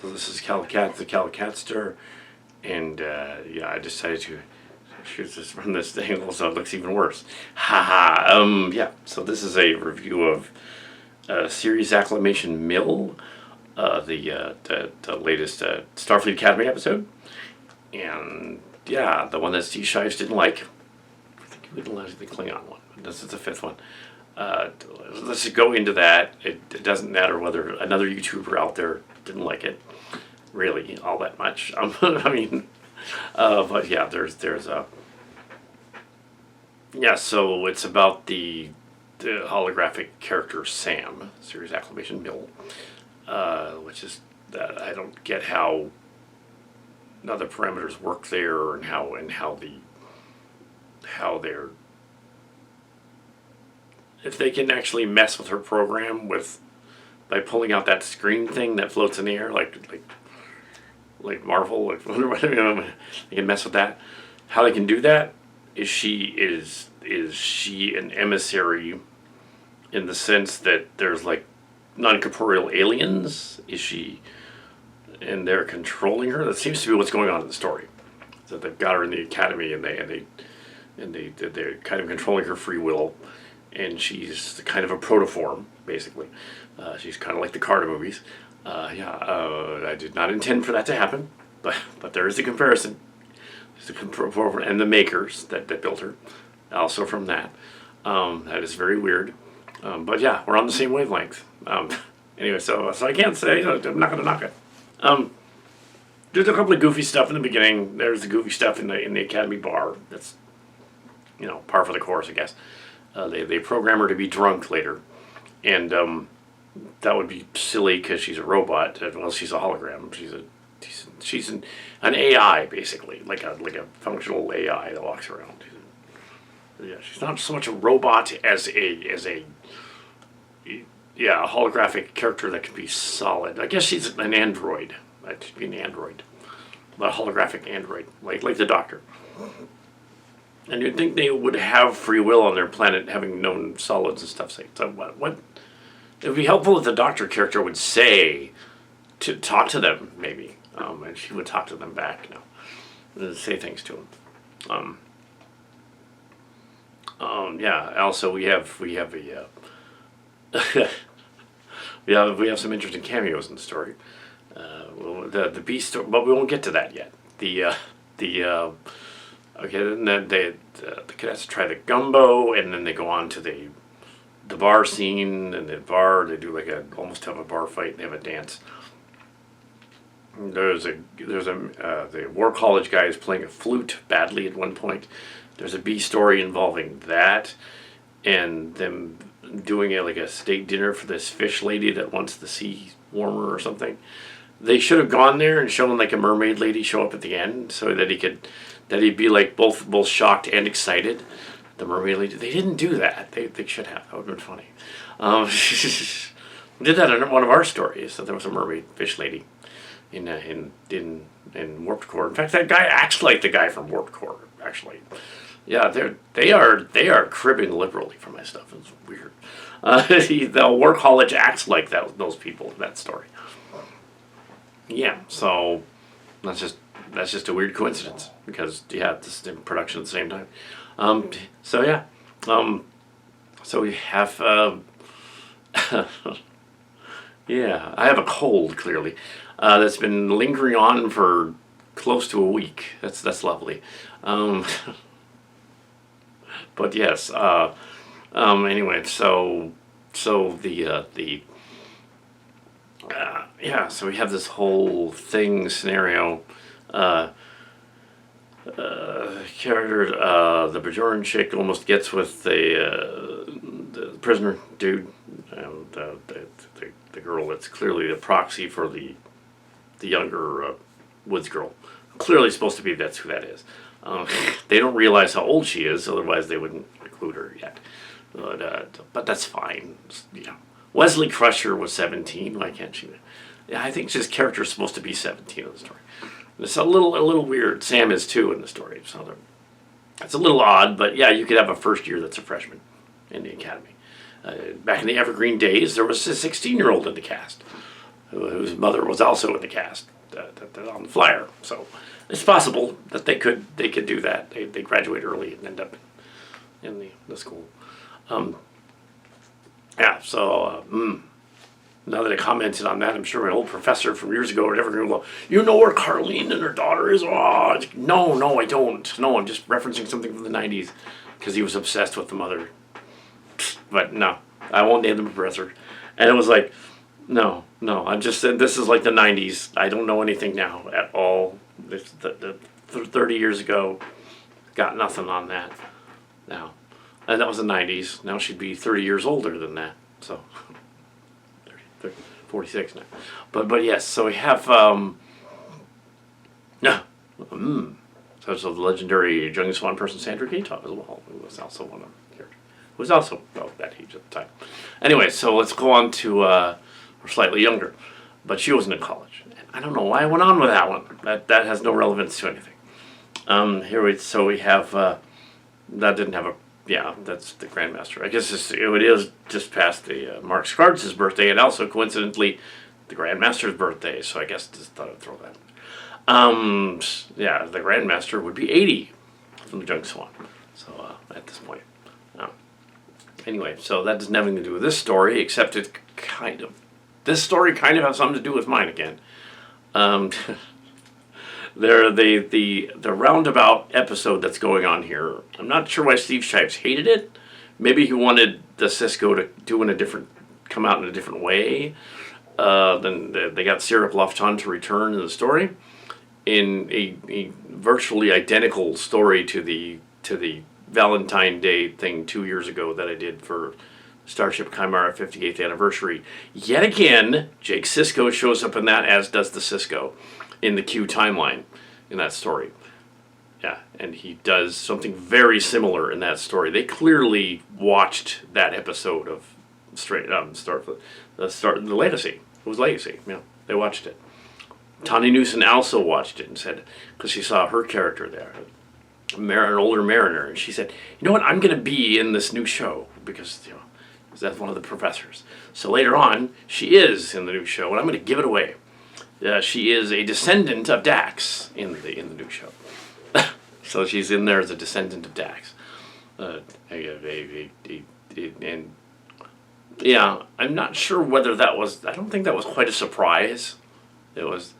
So this is Kal Kat, the Kal Katster, and yeah, I decided to shoot this from this angle so it looks even worse. Haha. Yeah. So this is a review of series Acclimation Mill, the latest Starfleet Academy episode, and yeah, the one that Steve Shives didn't like. I think he wouldn't like the Klingon one. This is the fifth one. Let's just go into that. It doesn't matter whether another YouTuber out there didn't like it, really, all that much. I mean, but yeah, there's a yeah. So it's about the holographic character Sam, series Acclimation Mill, which is I don't get how the parameters work there and how they're, if they can actually mess with her program by pulling out that screen thing that floats in the air like Marvel, like whatever, they can mess with that. How they can do that is she an emissary in the sense that there's like non-corporeal aliens? Is she, and they're controlling her? That seems to be what's going on in the story. So they've got her in the academy and they're kind of controlling her free will. And she's kind of a protoform, basically. She's kind of like the Carter movies. I did not intend for that to happen, but there is a comparison. There's a protoform and the makers that built her, also from that. That is very weird. But yeah, we're on the same wavelength. Anyway, so I can't say, I'm not going to knock it. There's a couple of goofy stuff in the beginning. There's the goofy stuff in the Academy bar. That's, par for the course, I guess. They program her to be drunk later, and that would be silly because she's a robot. Well, she's a hologram. She's an AI basically, like a functional AI that walks around. Yeah, she's not so much a robot as a holographic character that can be solid. I guess she's an android. That should be an android, a holographic android, like the Doctor. And you'd think they would have free will on their planet, having known solids and stuff. So what? It would be helpful if the Doctor character would say, to talk to them, maybe, and she would talk to them back, and say things to them. Yeah. Also, we have a we have some interesting cameos in the story. The beast story, but we won't get to that yet. Okay, then the cadets try the gumbo, and then they go on to the bar scene. And the bar, they do almost have a bar fight. And they have a dance. The War College guy is playing a flute badly at one point. There's a B story involving that, and them doing a state dinner for this fish lady that wants the sea warmer or something. They should have gone there and shown a mermaid lady show up at the end so that he'd be both shocked and excited. The mermaid lady. They didn't do that. They should have. That would have been funny. We did that in one of our stories. So there was a mermaid fish lady in Warped Core. In fact, that guy acts like the guy from Warped Core. Actually, yeah, they are cribbing liberally from my stuff. It's weird. The War College acts like those people in that story. Yeah, so that's just a weird coincidence because this is in production at the same time. So yeah, so we have yeah, I have a cold clearly that's been lingering on for close to a week. That's lovely. But yes, anyway, so so we have this whole scenario. Character, the Bajoran chick almost gets with the prisoner dude, the girl that's clearly the proxy for the younger Woods girl. Clearly supposed to be that's who that is. They don't realize how old she is, otherwise they wouldn't include her yet. But that's fine. Yeah. Wesley Crusher was 17. Why can't she? Yeah, I think his character is supposed to be 17 in the story. It's a little weird. Sam is too in the story, so it's a little odd. But yeah, you could have a first year that's a freshman in the academy. Back in the Evergreen days, there was a 16-year-old in the cast. whose mother was also in the cast on the flyer. So it's possible that they could do that. They graduate early and end up in the school. Yeah. So now that I commented on that, I'm sure my old professor from years ago or whatever going to go, you know where Carlene and her daughter is? Oh, no, I don't. No, I'm just referencing something from the 90s because he was obsessed with the mother. But no, I won't name the professor. And it was like, no, I'm just saying this is like the 90s. I don't know anything now at all. This, 30 years ago, got nothing on that now. And that was the 90s. Now she'd be 30 years older than that. So, 46 now. But yes, so we have, so the legendary Young Swan person Sandra Gatoff as well, who was also one of them here. Who was also about that age at the time. Anyway, so let's go on to, we're slightly younger. But she wasn't in college. And I don't know why I went on with that one. That has no relevance to anything. We have, that didn't have a, yeah, that's the Grandmaster. I guess it is just past the Mark Scards' birthday, and also coincidentally the Grandmaster's birthday. So I guess just thought I'd throw that. Yeah, the Grandmaster would be 80 from the Young Swan. So at this point, anyway, so that doesn't have anything to do with this story, except it kind of. This story kind of has something to do with mine again. The roundabout episode that's going on here, I'm not sure why Steve Shipes hated it. Maybe he wanted the Cisco to come out in a different way. Then they got Sarah Bluffton to return in the story in a virtually identical story to the Valentine Day thing 2 years ago that I did for Starship Chimera 58th anniversary. Yet again, Jake Sisko shows up in that, as does the Cisco in the Q timeline in that story. Yeah, and he does something very similar in that story. They clearly watched that episode of Starfleet, the Legacy. It was Legacy. Yeah, they watched it. Tawny Newson also watched it and said, because she saw her character there, an older mariner, and she said, you know what, I'm going to be in this new show because that's one of the professors. So later on, she is in the new show, and I'm going to give it away. She is a descendant of Dax in the new show. So she's in there as a descendant of Dax. And yeah, I'm not sure whether that was. I don't think that was quite a surprise. It was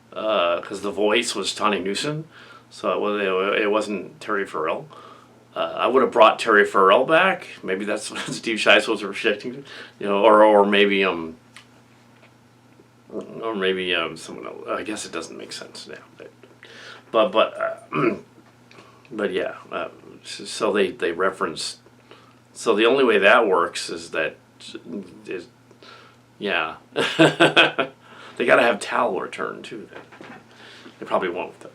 because the voice was Tawny Newson, so it wasn't Terry Farrell. I would have brought Terry Farrell back. Maybe that's what Steve Shives was projecting, or maybe someone else. I guess it doesn't make sense now. But yeah. So they reference. So the only way that works is yeah. They got to have Tal return too. Then they probably won't though.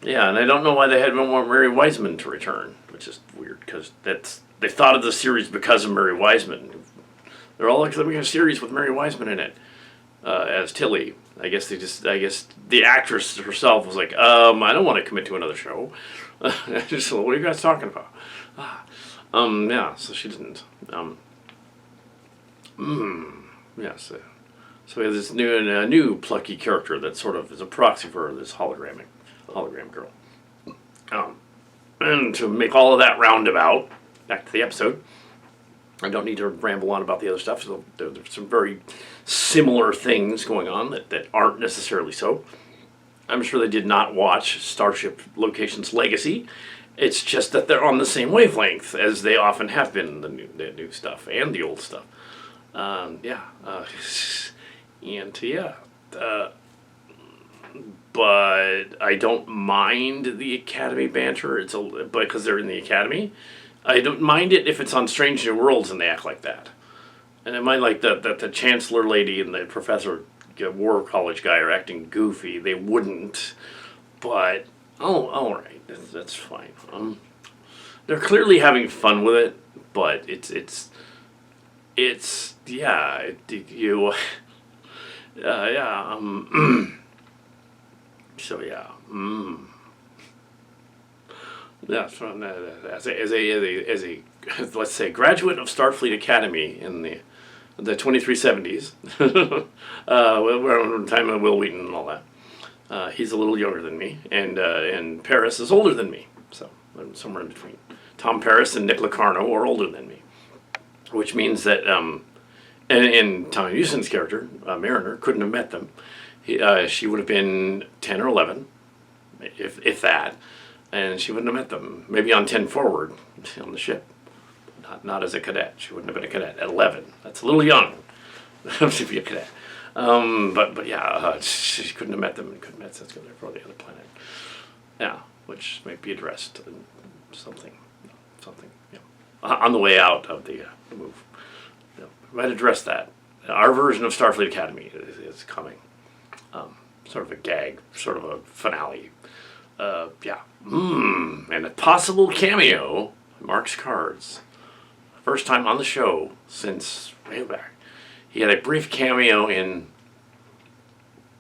Yeah, and I don't know why they had want Mary Wiseman to return, which is weird because they thought of the series because of Mary Wiseman. They're all like, let me have a series with Mary Wiseman in it as Tilly. I guess the actress herself was like, I don't want to commit to another show. Just what are you guys talking about? Yeah, so she didn't. Yes. So we have this new plucky character that sort of is a proxy for this hologram girl. And to make all of that roundabout, back to the episode, I don't need to ramble on about the other stuff. So there's some very similar things going on that aren't necessarily so. I'm sure they did not watch Starship Location's Legacy. It's just that they're on the same wavelength as they often have been in the new stuff and the old stuff. But I don't mind the Academy banter. Because they're in the Academy. I don't mind it if it's on Strange New Worlds and they act like that. And I mind like that the Chancellor lady and the Professor War College guy are acting goofy. They wouldn't. But all right, that's fine. They're clearly having fun with it, but so yeah. Yeah, from as a let's say graduate of Starfleet Academy in the the 2370s, around the time of Will Wheaton and all that. He's a little younger than me, and Paris is older than me, so I'm somewhere in between. Tom Paris and Nick Locarno are older than me, which means that and Tommy Houston's character, Mariner, couldn't have met them. She would have been 10 or 11, if that, and she wouldn't have met them. Maybe on 10 forward on the ship. Not as a cadet. She wouldn't have been a cadet at 11. That's a little young to be a cadet. But yeah, she couldn't have met them and couldn't have met Cisco there for the other planet. Yeah, which might be addressed in something. Yeah. On the way out of the move. Yeah, we might address that. Our version of Starfleet Academy is coming. Sort of a gag, sort of a finale. Yeah. And a possible cameo, Mark's Cards. First time on the show since way back. He had a brief cameo in,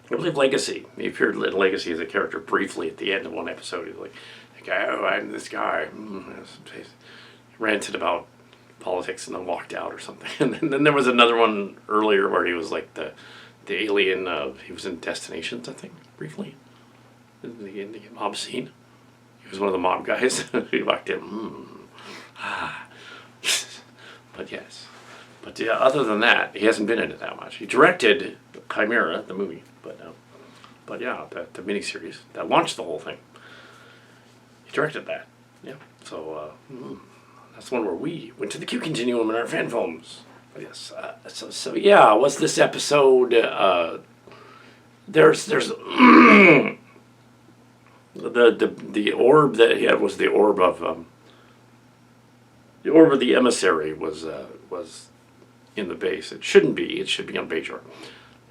I believe, Legacy. He appeared in Legacy as a character briefly at the end of one episode. He was like, oh, I'm this guy. He ranted about politics and then walked out or something. And then there was another one earlier where he was like the alien. He was in Destinations, I think, briefly. In the mob scene. He was one of the mob guys. He walked in. But yes. But yeah, other than that, he hasn't been in it that much. He directed Chimera, the movie, but yeah, the miniseries that launched the whole thing. He directed that. Yeah. So that's one where we went to the Q Continuum in our fan films. But yes. So yeah, what's this episode? There's the orb that he had was the orb of the orb of the emissary was in the base. It shouldn't be. It should be on Bajor.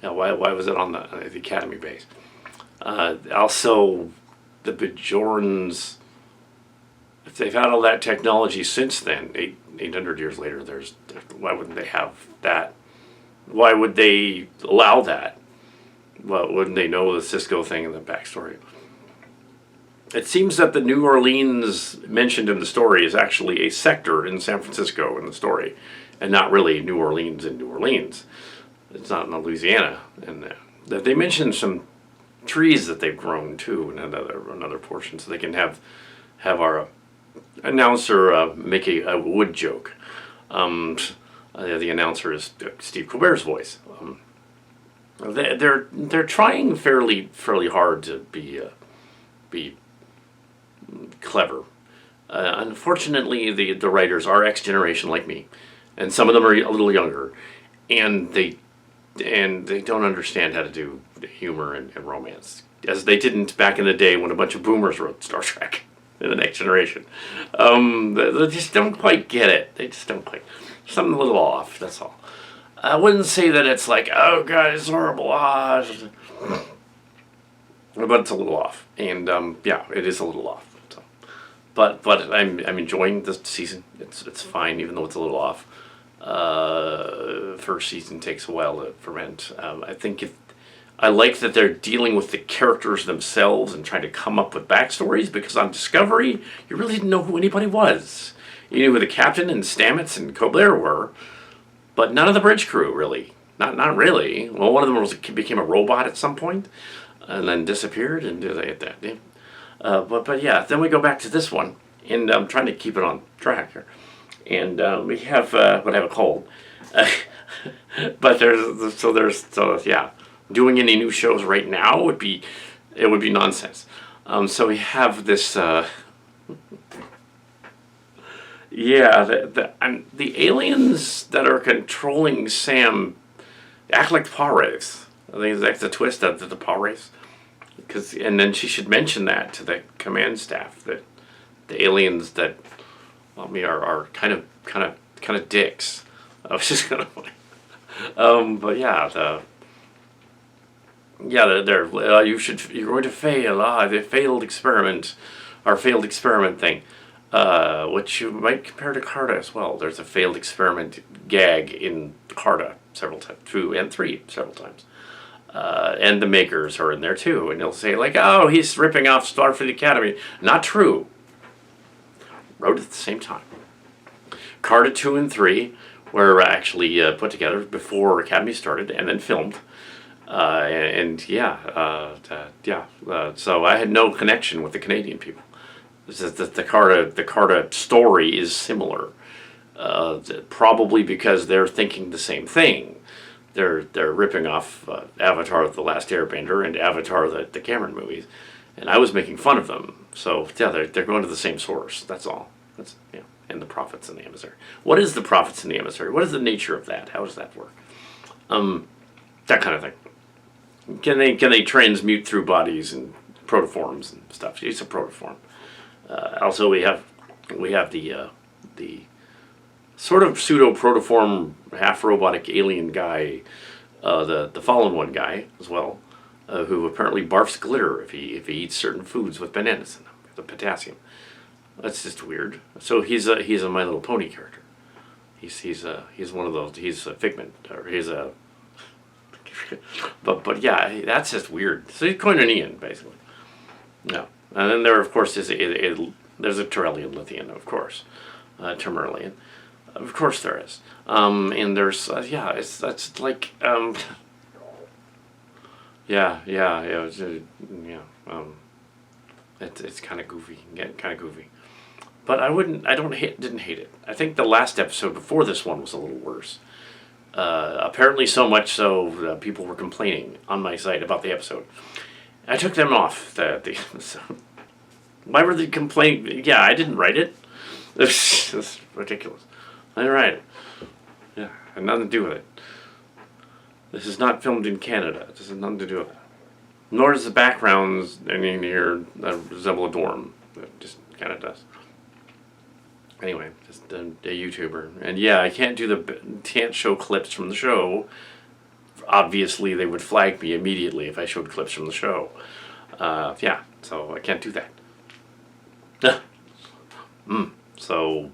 Now, why was it on the Academy base? Also, the Bajorans, if they've had all that technology since then, 800 years later, why wouldn't they have that? Why would they allow that? Well, wouldn't they know the Cisco thing and the backstory? It seems that the New Orleans mentioned in the story is actually a sector in San Francisco in the story, and not really New Orleans in New Orleans. It's not in Louisiana. And that they mentioned some trees that they've grown too in another portion, so they can have our announcer make a wood joke. The announcer is Steve Colbert's voice. They're trying fairly hard to be clever. Unfortunately, the writers are X generation like me, and some of them are a little younger, and they don't understand how to do humor and romance, as they didn't back in the day when a bunch of boomers wrote Star Trek in the Next Generation. They just don't quite get it. They just don't quite. Something a little off. That's all. I wouldn't say that it's like, oh God, it's horrible. But it's a little off, and yeah, it is a little off. So. But I'm enjoying this season. It's fine, even though it's a little off. First season takes a while to ferment. I think I like that they're dealing with the characters themselves and trying to come up with backstories, because on Discovery you really didn't know who anybody was. You knew who the captain and Stamets and Colbert were, but none of the bridge crew really. Not really. Well, one of them became a robot at some point, and then disappeared, and that. But yeah, then we go back to this one, and I'm trying to keep it on track here. And we have, but I have a cold. But yeah, doing any new shows right now would be nonsense. So we have this, yeah, the aliens that are controlling Sam act like Pares. I think that's the twist of the Pares. And then she should mention that to the command staff, that the aliens that are kind of dicks. I was just gonna, but yeah, you're going to fail. The failed experiment, our failed experiment thing, which you might compare to Carta as well. There's a failed experiment gag in Carta several times, 2 and 3 several times. And the makers are in there too, and they'll say like, "Oh, he's ripping off Starfleet Academy." Not true. Wrote at the same time. Carta 2 and 3 were actually put together before Academy started and then filmed. So I had no connection with the Canadian people. The Carta story is similar, probably because they're thinking the same thing. They're ripping off Avatar: The Last Airbender and Avatar the Cameron movies, and I was making fun of them. So yeah, they're going to the same source. That's all. That's And the prophets and the emissary. What is the prophets and the emissary? What is the nature of that? How does that work? That kind of thing. Can they transmute through bodies and protoforms and stuff? It's a protoform. Also, we have the sort of pseudo protoform, half robotic alien guy, the fallen one guy as well, who apparently barfs glitter if he eats certain foods with bananas in them, the potassium. That's just weird. So he's a My Little Pony character. He's one of those. He's a Figment, or he's a. But yeah, that's just weird. So he's Koinonian, basically. No, and then there of course there's a Turellian Lithian, of course, Termerlian, of course there is. And there's that's like it's kind of goofy, getting kind of goofy. But didn't hate it. I think the last episode before this one was a little worse. Apparently so much so people were complaining on my site about the episode. I took them off the episode. Why were they complaining? Yeah, I didn't write it. It's ridiculous. I didn't write it. Yeah, had nothing to do with it. This is not filmed in Canada. This has nothing to do with it. Nor does the backgrounds in here resemble a dorm. It just kind of does. Anyway, just a YouTuber, and yeah, I can't show clips from the show. Obviously, they would flag me immediately if I showed clips from the show. So I can't do that. So